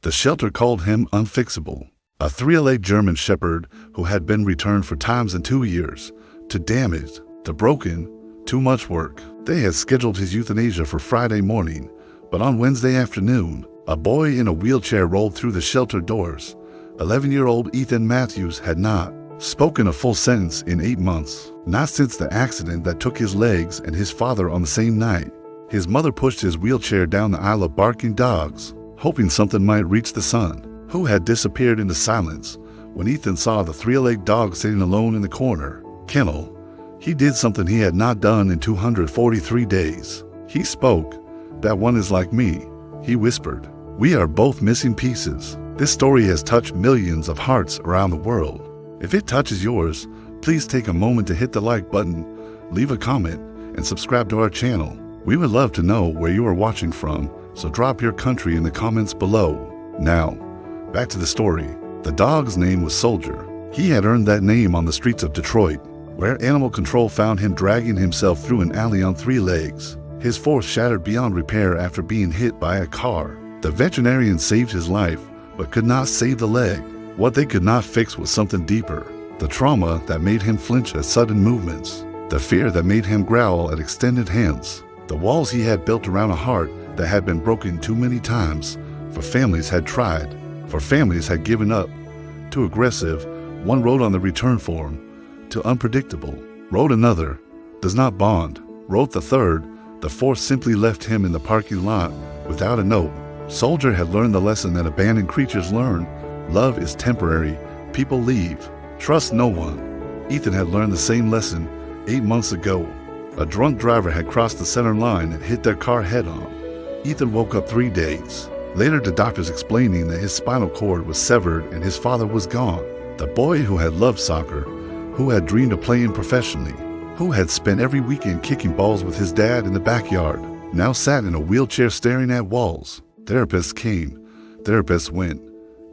The shelter called him Unfixable, a three-legged German shepherd who had been returned 4 times in 2 years. To damaged, to broken, too much work. They had scheduled his euthanasia for Friday morning, but on Wednesday afternoon, a boy in a wheelchair rolled through the shelter doors. 11-year-old Ethan Matthews had not spoken a full sentence in 8 months, not since the accident that took his legs and his father on the same night. His mother pushed his wheelchair down the aisle of barking dogs, hoping something might reach the son, who had disappeared into silence. When Ethan saw the three-legged dog sitting alone in the corner kennel, he did something he had not done in 243 days. He spoke. "That one is like me," he whispered. "We are both missing pieces." This story has touched millions of hearts around the world. If it touches yours, please take a moment to hit the like button, leave a comment, and subscribe to our channel. We would love to know where you are watching from, so drop your country in the comments below. Now, back to the story. The dog's name was Soldier. He had earned that name on the streets of Detroit, where animal control found him dragging himself through an alley on 3 legs. His fourth shattered beyond repair after being hit by a car. The veterinarian saved his life, but could not save the leg. What they could not fix was something deeper. The trauma that made him flinch at sudden movements. The fear that made him growl at extended hands. The walls he had built around a heart that had been broken too many times. For families had tried. For families had given up. Too aggressive, one wrote on the return form. Too unpredictable, wrote another. Does not bond, wrote the third. The fourth simply left him in the parking lot without a note. Soldier had learned the lesson that abandoned creatures learn. Love is temporary. People leave. Trust no one. Ethan had learned the same lesson 8 months ago. A drunk driver had crossed the center line and hit their car head-on. Ethan woke up 3 days later to doctors explaining that his spinal cord was severed and his father was gone. The boy who had loved soccer, who had dreamed of playing professionally, who had spent every weekend kicking balls with his dad in the backyard, now sat in a wheelchair staring at walls. Therapists came, therapists went.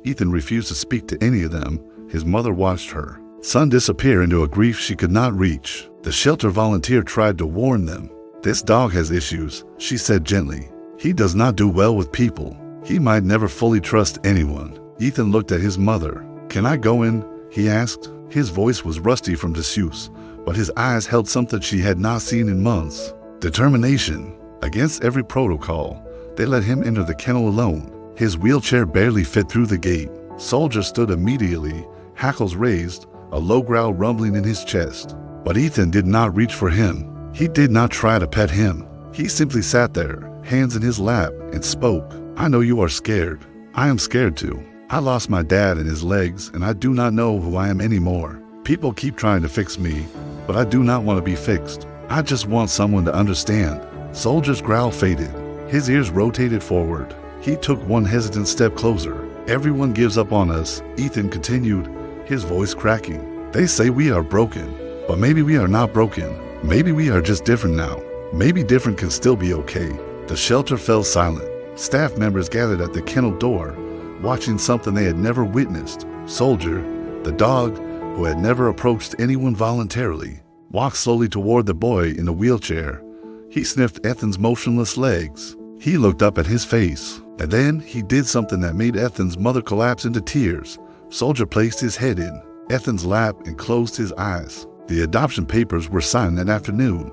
Ethan refused to speak to any of them. His mother watched her son disappear into a grief she could not reach. The shelter volunteer tried to warn them. "This dog has issues," she said gently. "He does not do well with people. He might never fully trust anyone." Ethan looked at his mother. "Can I go in?" he asked. His voice was rusty from disuse, but his eyes held something she had not seen in months. Determination. Against every protocol, they let him enter the kennel alone. His wheelchair barely fit through the gate. Soldier stood immediately, hackles raised, a low growl rumbling in his chest. But Ethan did not reach for him. He did not try to pet him. He simply sat there, hands in his lap, and spoke. "I know you are scared. I am scared too. I lost my dad and his legs, and I do not know who I am anymore. People keep trying to fix me, but I do not want to be fixed. I just want someone to understand." Soldier's growl faded. His ears rotated forward. He took one hesitant step closer. "Everyone gives up on us," Ethan continued, his voice cracking. "They say we are broken, but maybe we are not broken. Maybe we are just different now. Maybe different can still be okay." The shelter fell silent. Staff members gathered at the kennel door, watching something they had never witnessed. Soldier, the dog, who had never approached anyone voluntarily, walked slowly toward the boy in the wheelchair. He sniffed Ethan's motionless legs. He looked up at his face, and then he did something that made Ethan's mother collapse into tears. Soldier placed his head in Ethan's lap and closed his eyes. The adoption papers were signed that afternoon.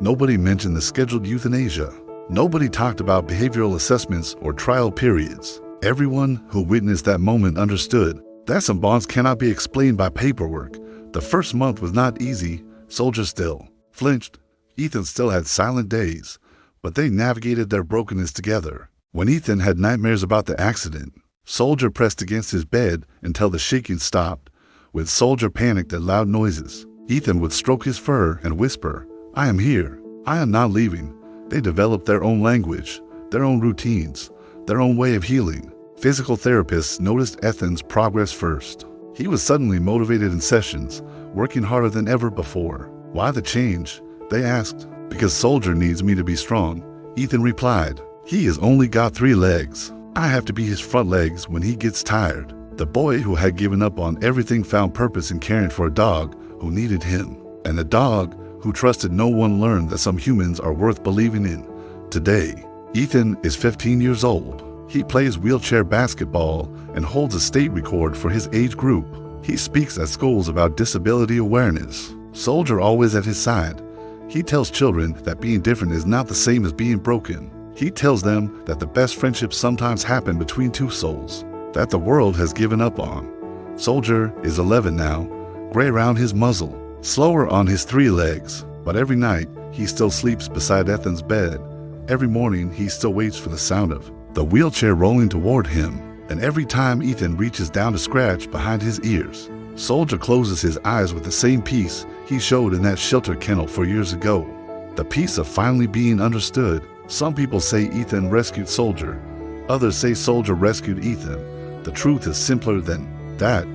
Nobody mentioned the scheduled euthanasia. Nobody talked about behavioral assessments or trial periods. Everyone who witnessed that moment understood that some bonds cannot be explained by paperwork. The first month was not easy. Soldier still flinched. Ethan still had silent days, but they navigated their brokenness together. When Ethan had nightmares about the accident, Soldier pressed against his bed until the shaking stopped. When Soldier panicked at loud noises, Ethan would stroke his fur and whisper, "I am here. I am not leaving." They developed their own language, their own routines, their own way of healing. Physical therapists noticed Ethan's progress first. He was suddenly motivated in sessions, working harder than ever before. "Why the change?" they asked. "Because Soldier needs me to be strong," Ethan replied. "He has only got 3 legs. I have to be his front legs when he gets tired." The boy who had given up on everything found purpose in caring for a dog who needed him. And the dog who trusted no one learned that some humans are worth believing in. Today, Ethan is 15 years old. He plays wheelchair basketball and holds a state record for his age group. He speaks at schools about disability awareness. Soldier always at his side. He tells children that being different is not the same as being broken. He tells them that the best friendships sometimes happen between two souls that the world has given up on. Soldier is 11 now, gray around his muzzle, slower on his 3 legs, but every night he still sleeps beside Ethan's bed. Every morning he still waits for the sound of the wheelchair rolling toward him, and every time Ethan reaches down to scratch behind his ears, Soldier closes his eyes with the same peace he showed in that shelter kennel 4 years ago. The peace of finally being understood. Some people say Ethan rescued Soldier. Others say Soldier rescued Ethan. The truth is simpler than that.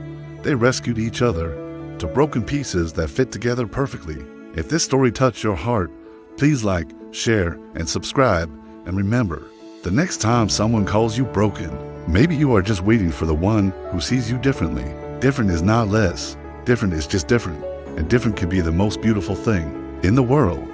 They rescued each other to broken pieces that fit together perfectly. If this story touched your heart, please like, share, and subscribe. And remember, the next time someone calls you broken, maybe you are just waiting for the one who sees you differently. Different is not less. Different is just different. And different can be the most beautiful thing in the world.